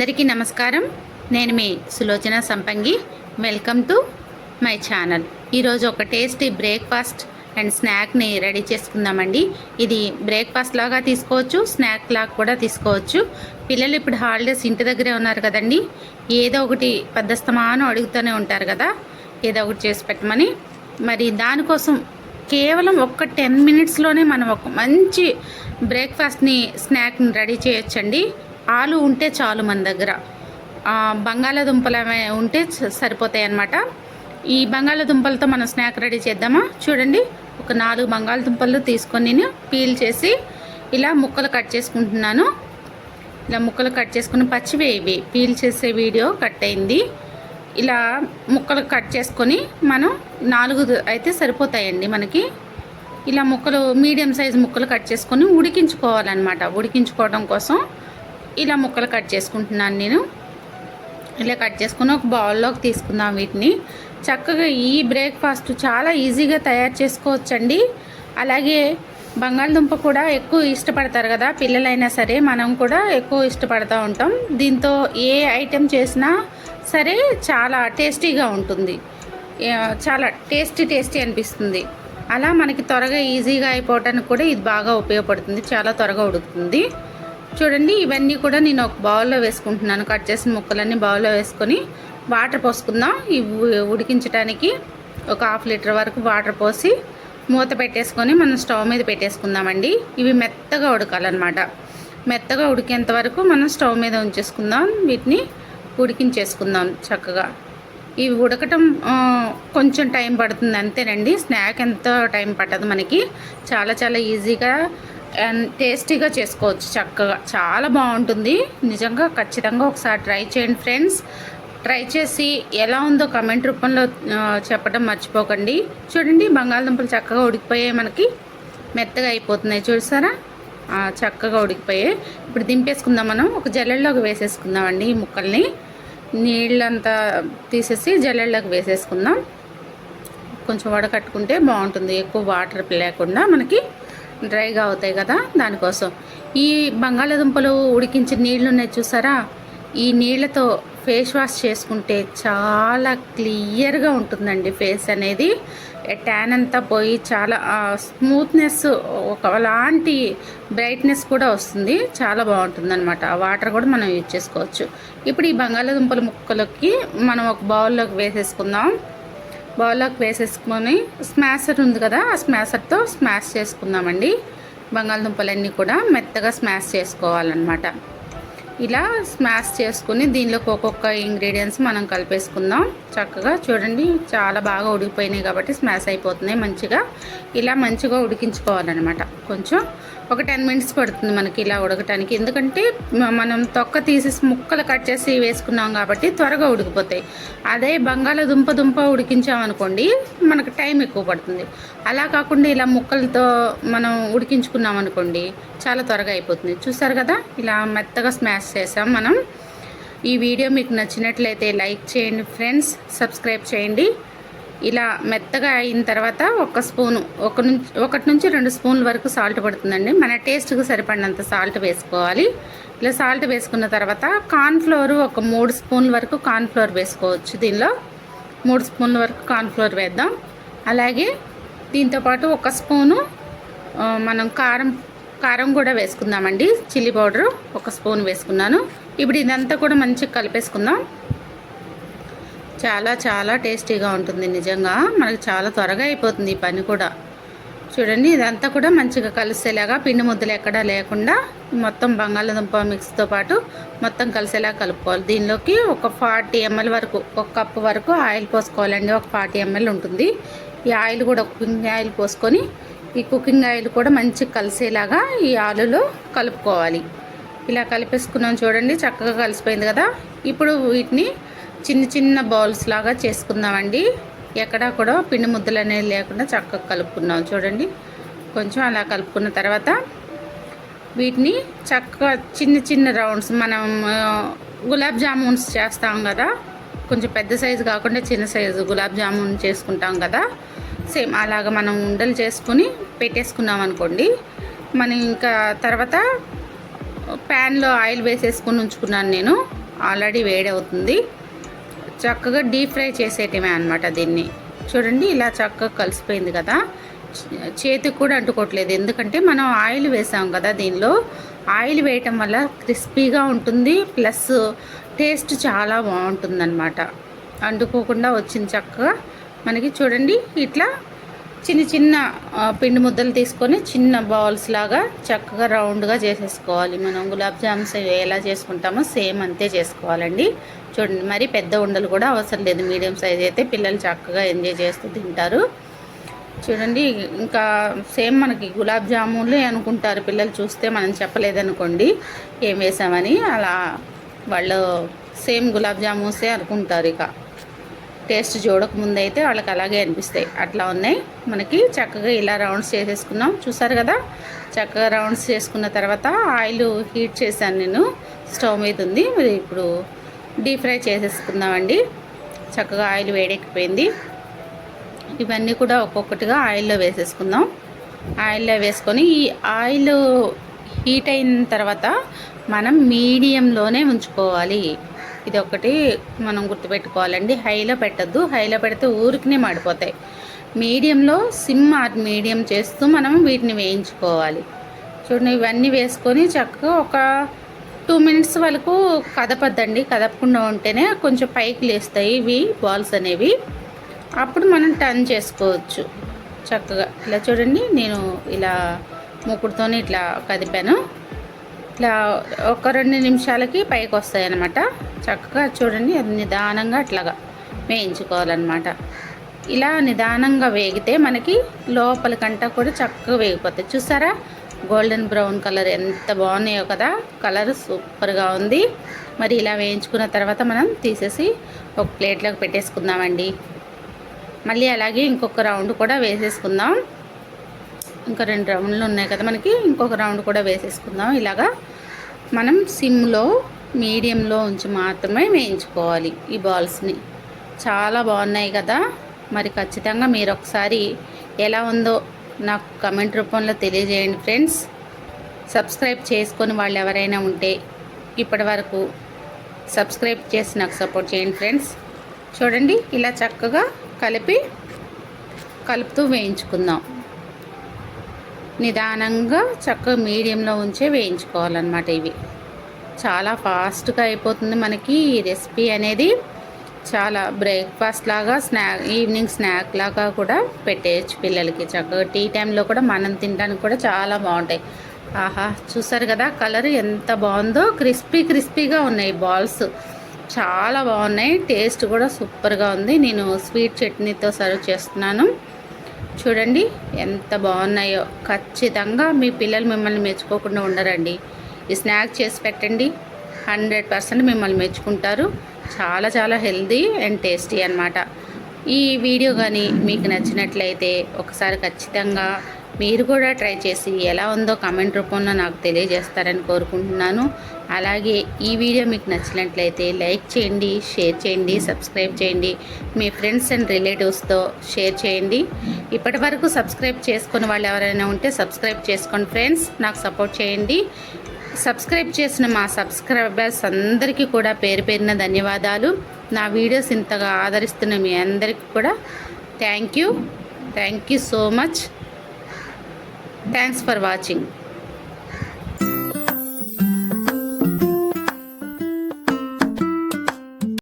అందరికీ నమస్కారం. నేను మీ సులోచన సంపంగి. Welcome to my channel. ఈరోజు ఒక టేస్టీ బ్రేక్ఫాస్ట్ అండ్ స్నాక్ని రెడీ చేసుకుందామండి. ఇది బ్రేక్ఫాస్ట్ లాగా తీసుకోవచ్చు, స్నాక్ లాగా కూడా తీసుకోవచ్చు. పిల్లలు ఇప్పుడు హాలిడేస్ ఇంటి దగ్గరే ఉన్నారు కదండి, ఏదో ఒకటి పెద్దస్తమానం అడుగుతూనే ఉంటారు కదా, ఏదో ఒకటి చేసి పెట్టమని. మరి దానికోసం కేవలం ఒక 10 మినిట్స్లోనే మనం ఒక మంచి బ్రేక్ఫాస్ట్ని స్నాక్ని రెడీ చేయొచ్చండి. ఆలు ఉంటే చాలు మన దగ్గర, బంగాళాదుంపలు ఉంటే సరిపోతాయి అన్నమాట. ఈ బంగాళాదుంపలతో మనం స్నాక్ రెడీ చేద్దామా? చూడండి, ఒక 4 బంగాళాదుంపలు తీసుకొని నేను పీల్ చేసి ఇలా ముక్కలు కట్ చేసుకుంటున్నాను. ఇలా ముక్కలు కట్ చేసుకుని పచ్చివే ఇవి పీల్ చేసే వీడియో కట్ అయింది. ఇలా ముక్కలు కట్ చేసుకొని మనం 4 అయితే సరిపోతాయండి మనకి. ఇలా ముక్కలు మీడియం సైజు ముక్కలు కట్ చేసుకొని ఉడికించుకోవాలన్నమాట. ఉడికించుకోవడం కోసం ఇలా ముక్కలు కట్ చేసుకుంటున్నాను నేను. ఇలా కట్ చేసుకుని ఒక బౌల్లోకి తీసుకుందాం వీటిని. చక్కగా ఈ బ్రేక్ఫాస్ట్ చాలా ఈజీగా తయారు చేసుకోవచ్చండి. అలాగే బంగాళదుంప కూడా ఎక్కువ ఇష్టపడతారు కదా పిల్లలైనా సరే, మనం కూడా ఎక్కువ ఇష్టపడుతూ ఉంటాం. దీంతో ఏ ఐటెం చేసినా సరే చాలా టేస్టీగా ఉంటుంది, చాలా టేస్టీ అనిపిస్తుంది. అలా మనకి త్వరగా ఈజీగా అయిపోవటానికి కూడా ఇది బాగా ఉపయోగపడుతుంది, చాలా త్వరగా ఉడుకుతుంది. చూడండి, ఇవన్నీ కూడా నేను ఒక బౌల్లో వేసుకుంటున్నాను. కట్ చేసిన ముక్కలన్నీ బౌల్లో వేసుకొని వాటర్ పోసుకుందాం. ఇవి ఉడికించడానికి ఒక 1/2 లీటర్ వరకు వాటర్ పోసి మూత పెట్టేసుకొని మనం స్టవ్ మీద పెట్టేసుకుందామండి. ఇవి మెత్తగా ఉడకాలన్నమాట. మెత్తగా ఉడికేంత వరకు మనం స్టవ్ మీద ఉంచేసుకుందాం. వీటిని ఉడికించేసుకుందాం చక్కగా. ఇవి ఉడకటం కొంచెం టైం పడుతుంది అంతేనండి. స్నాక్ ఎంత టైం పట్టదు మనకి. చాలా ఈజీగా అండ్ టేస్టీగా చేసుకోవచ్చు చక్కగా. చాలా బాగుంటుంది నిజంగా. ఖచ్చితంగా ఒకసారి ట్రై చేయండి ఫ్రెండ్స్. ట్రై చేసి ఎలా ఉందో కమెంట్ రూపంలో చెప్పడం మర్చిపోకండి. చూడండి, బంగాళదుంపలు చక్కగా ఉడికిపోయాయి, మనకి మెత్తగా అయిపోతున్నాయి. చూసారా, చక్కగా ఉడికిపోయాయి. ఇప్పుడు దింపేసుకుందాం. మనం ఒక జల్లెడలోకి వేసేసుకుందామండి ఈ ముక్కల్ని. నీళ్ళంతా తీసేసి జల్లెడలోకి వేసేసుకుందాం. కొంచెం వడకట్టుకుంటే బాగుంటుంది, ఎక్కువ వాటర్ లేకుండా మనకి డ్రైగా అవుతాయి కదా, దానికోసం. ఈ బంగాళాదుంపలు ఉడికించిన నీళ్ళు ఉన్నాయి చూసారా, ఈ నీళ్ళతో ఫేస్ వాష్ చేసుకుంటే చాలా క్లియర్గా ఉంటుందండి ఫేస్ అనేది. ట్యాన్ అంతా పోయి చాలా స్మూత్నెస్, ఒకలాంటి బ్రైట్నెస్ కూడా వస్తుంది. చాలా బాగుంటుంది అనమాట. ఆ వాటర్ కూడా మనం యూజ్ చేసుకోవచ్చు. ఇప్పుడు ఈ బంగాళాదుంపల ముక్కలకి మనం ఒక బౌల్లోకి వేసేసుకుందాం. బౌల్లోకి వేసేసుకొని స్మాషర్ ఉంది కదా, ఆ స్మాషర్తో స్మాష్ చేసుకుందామండి. బంగాళదుంపలన్నీ కూడా మెత్తగా స్మాష్ చేసుకోవాలన్నమాట. ఇలా స్మాష్ చేసుకుని దీనిలోకి ఒక్కొక్క ఇంగ్రీడియంట్స్ మనం కలిపేసుకుందాం చక్కగా. చూడండి, చాలా బాగా ఉడికిపోయినాయి కాబట్టి స్మాష్ అయిపోతున్నాయి మంచిగా. ఇలా మంచిగా ఉడికించుకోవాలన్నమాట. కొంచెం ఒక 10 మినిట్స్ పడుతుంది మనకి ఇలా ఉడకటానికి. ఎందుకంటే మనం తొక్క తీసేసి ముక్కలు కట్ చేసి వేసుకున్నాం కాబట్టి త్వరగా ఉడికిపోతాయి. అదే బంగాళదుంప ఉడికించామనుకోండి మనకు టైం ఎక్కువ పడుతుంది. అలా కాకుండా ఇలా ముక్కలతో మనం ఉడికించుకున్నాం అనుకోండి చాలా త్వరగా అయిపోతుంది. చూసారు కదా, ఇలా మెత్తగా స్మాష్ చేసాం మనం. ఈ వీడియో మీకు నచ్చినట్లయితే లైక్ చేయండి ఫ్రెండ్స్, సబ్స్క్రైబ్ చేయండి. ఇలా మెత్తగా అయిన తర్వాత ఒక స్పూను, 1 నుంచి 2 స్పూన్ల వరకు సాల్ట్ పడుతుందండి. మన టేస్ట్కి సరిపడినంత సాల్ట్ వేసుకోవాలి. ఇలా సాల్ట్ వేసుకున్న తర్వాత కార్న్ఫ్లోర్ ఒక 3 స్పూన్ల వరకు కార్న్ఫ్లోర్ వేసుకోవచ్చు. దీనిలో 3 స్పూన్ల వరకు కార్న్ఫ్లోర్ వేద్దాం. అలాగే దీంతోపాటు 1 స్పూను మనం కారం కూడా వేసుకుందామండి. చిల్లీ పౌడరు 1 స్పూన్ వేసుకున్నాను. ఇప్పుడు ఇదంతా కూడా మంచిగా కలిపేసుకుందాం. చాలా టేస్టీగా ఉంటుంది నిజంగా. మనకి చాలా త్వరగా అయిపోతుంది ఈ పని కూడా. చూడండి, ఇదంతా కూడా మంచిగా కలిసేలాగా, పిండి ముద్దలు ఎక్కడా లేకుండా మొత్తం బంగాళదుంప మిక్స్తో పాటు మొత్తం కలిసేలా కలుపుకోవాలి. దీనిలోకి ఒక 40 ml వరకు, 1 కప్పు వరకు ఆయిల్ పోసుకోవాలండి. ఒక 40 ml ఉంటుంది. ఈ ఆయిల్ కూడా కుకింగ్ ఆయిల్ పోసుకొని, ఈ కుకింగ్ ఆయిల్ కూడా మంచిగా కలిసేలాగా ఈ ఆలులో కలుపుకోవాలి. ఇలా కలిపేసుకున్నాం చూడండి, చక్కగా కలిసిపోయింది కదా. ఇప్పుడు వీటిని చిన్న బౌల్స్ లాగా చేసుకుందామండి. ఎక్కడా కూడా పిండి ముద్దలు అనేది లేకుండా చక్కగా కలుపుకున్నాం చూడండి. కొంచెం అలా కలుపుకున్న తర్వాత వీటిని చక్కగా చిన్న రౌండ్స్, మనం గులాబ్ జామున్స్ చేస్తాం కదా, కొంచెం పెద్ద సైజు కాకుండా చిన్న సైజు గులాబ్ జామున్ చేసుకుంటాం కదా, సేమ్ అలాగా మనం ఉండలు చేసుకుని పెట్టేసుకున్నాం అనుకోండి. మనం ఇంకా తర్వాత ప్యాన్లో ఆయిల్ వేసేసుకుని ఉంచుకున్నాను నేను. ఆల్రెడీ వేడవుతుంది. చక్కగా డీప్ ఫ్రై చేసేయటమే అనమాట దీన్ని. చూడండి ఇలా చక్కగా కలిసిపోయింది కదా, చేతికి కూడా అంటుకోవట్లేదు. ఎందుకంటే మనం ఆయిల్ వేసాం కదా, దీనిలో ఆయిల్ వేయటం వల్ల క్రిస్పీగా ఉంటుంది, ప్లస్ టేస్ట్ చాలా బాగుంటుందన్నమాట. అంటుకోకుండా వచ్చింది చక్కగా మనకి. చూడండి ఇట్లా చిన్న చిన్న పిండి ముద్దలు తీసుకొని చిన్న బౌల్స్ లాగా చక్కగా రౌండ్గా చేసేసుకోవాలి. మనం గులాబ్ జామ్స్ ఎలా చేసుకుంటామో సేమ్ అంతే చేసుకోవాలండి. చూడండి మరి పెద్ద ఉండలు కూడా అవసరం లేదు, మీడియం సైజ్ అయితే పిల్లలు చక్కగా ఎంజాయ్ చేస్తూ తింటారు. చూడండి ఇంకా సేమ్ మనకి గులాబ్ జామున్లే అనుకుంటారు పిల్లలు చూస్తే, మనం చెప్పలేదనుకోండి ఏం వేసామని, అలా వాళ్ళు సేమ్ గులాబ్ జామున్సే అనుకుంటారు. ఇక టేస్ట్ చూడకముందు అయితే వాళ్ళకి అలాగే అనిపిస్తాయి. అట్లా ఉన్నాయి మనకి. చక్కగా ఇలా రౌండ్స్ చేసేసుకున్నాం. చూసారు కదా, చక్కగా రౌండ్స్ చేసుకున్న తర్వాత ఆయిల్ హీట్ చేశాను నేను, స్టవ్ మీద ఉంది. మరి ఇప్పుడు డీప్ ఫ్రై చేసేసుకుందామండి. చక్కగా ఆయిల్ వేడెక్కిపోయింది. ఇవన్నీ కూడా ఒక్కొక్కటిగా ఆయిల్లో వేసేసుకుందాం. ఆయిల్లో వేసుకొని ఈ ఆయిల్ హీట్ అయిన తర్వాత మనం మీడియంలోనే ఉంచుకోవాలి. ఇది ఒకటి మనం గుర్తుపెట్టుకోవాలండి. హైలో పెట్టద్దు, హైలో పెడితే ఊరికినే మాడిపోతాయి. మీడియంలో సిమ్ ఆర్ మీడియం చేస్తూ మనం వీటిని వేయించుకోవాలి. చూడండి ఇవన్నీ వేసుకొని చక్కగా ఒక 2 మినిట్స్ వరకు కదపద్దండి. కదపకుండా ఉంటేనే కొంచెం పైకి లేస్తాయి ఇవి బాల్స్ అనేవి. అప్పుడు మనం టర్న్ చేసుకోవచ్చు చక్కగా. ఇలా చూడండి నేను ఇలా మూకుడుతోనే ఇట్లా కదిపాను. ఇట్లా ఒక 2 నిమిషాలకి పైకి వస్తాయి అన్నమాట. చక్కగా చూడండి అది నిదానంగా అట్లాగా వేయించుకోవాలన్నమాట. ఇలా నిదానంగా వేగితే మనకి లోపలికంటా కూడా చక్కగా వేగిపోతాయి. చూసారా గోల్డెన్ బ్రౌన్ కలర్ ఎంత బాగున్నాయో కదా, కలర్ సూపర్గా ఉంది. మరి ఇలా వేయించుకున్న తర్వాత మనం తీసేసి ఒక ప్లేట్లోకి పెట్టేసుకుందామండి. మళ్ళీ అలాగే ఇంకొక రౌండ్ కూడా వేసేసుకుందాం. ఇంకా 2 రౌండ్లు ఉన్నాయి కదా మనకి, ఇంకొక రౌండ్ కూడా వేసేసుకుందాం. ఇలాగా మనం సిమ్లో మీడియంలో ఉంచి మాత్రమే వేయించుకోవాలి ఈ బాల్స్ని. చాలా బాగున్నాయి కదా. మరి ఖచ్చితంగా మీరు ఒకసారి ఎలా ఉందో నాకు కమెంట్ రూపంలో తెలియజేయండి ఫ్రెండ్స్. సబ్స్క్రైబ్ చేసుకొని వాళ్ళు ఎవరైనా ఉంటే ఇప్పటి వరకు సబ్స్క్రైబ్ చేసి నాకు సపోర్ట్ చేయండి ఫ్రెండ్స్. చూడండి ఇలా చక్కగా కలుపుతూ వేయించుకుందాం. నిదానంగా చక్కగా మీడియంలో ఉంచే వేయించుకోవాలన్నమాట. ఇవి చాలా ఫాస్ట్గా అయిపోతుంది మనకి ఈ రెసిపీ అనేది. చాలా బ్రేక్ఫాస్ట్ లాగా, ఈవినింగ్ స్నాక్ లాగా కూడా పెట్టేయచ్చు పిల్లలకి. చక్కగా టీ టైంలో కూడా మనం తినడానికి కూడా చాలా బాగుంటాయి. ఆహా చూసారు కదా కలర్ ఎంత బాగుందో, క్రిస్పీగా ఉన్నాయి బాల్స్, చాలా బాగున్నాయి. టేస్ట్ కూడా సూపర్గా ఉంది. నేను స్వీట్ చట్నీతో సర్వ్ చేస్తున్నాను. చూడండి ఎంత బాగున్నాయో. ఖచ్చితంగా మీ పిల్లలు మిమ్మల్ని మెచ్చుకోకుండా ఉండరండి. ఈ స్నాక్ చేసి పెట్టండి, 100% మిమ్మల్ని మెచ్చుకుంటారు. చాలా చాలా హెల్దీ అండ్ టేస్టీ అన్నమాట. ఈ వీడియో కానీ మీకు నచ్చినట్లయితే ఒకసారి ఖచ్చితంగా మీరు కూడా ట్రై చేసి ఎలా ఉందో కామెంట్ రూపంలో నాకు తెలియజేస్తారని కోరుకుంటున్నాను. అలాగే ఈ వీడియో మీకు నచ్చినట్లయితే లైక్ చేయండి, షేర్ చేయండి, సబ్స్క్రైబ్ చేయండి. మీ ఫ్రెండ్స్ అండ్ రిలేటివ్స్తో షేర్ చేయండి. ఇప్పటి వరకు సబ్స్క్రైబ్ చేసుకుని వాళ్ళు ఎవరైనా ఉంటే సబ్స్క్రైబ్ చేసుకోండి ఫ్రెండ్స్, నాకు సపోర్ట్ చేయండి. సబ్స్క్రైబ్ చేసిన మా సబ్స్క్రైబర్స్ అందరికీ కూడా పేరు పేరున ధన్యవాదాలు. నా వీడియోస్ ఇంతగా ఆదరిస్తున్న మీ అందరికీ కూడా thank you so much. Thanks for watching.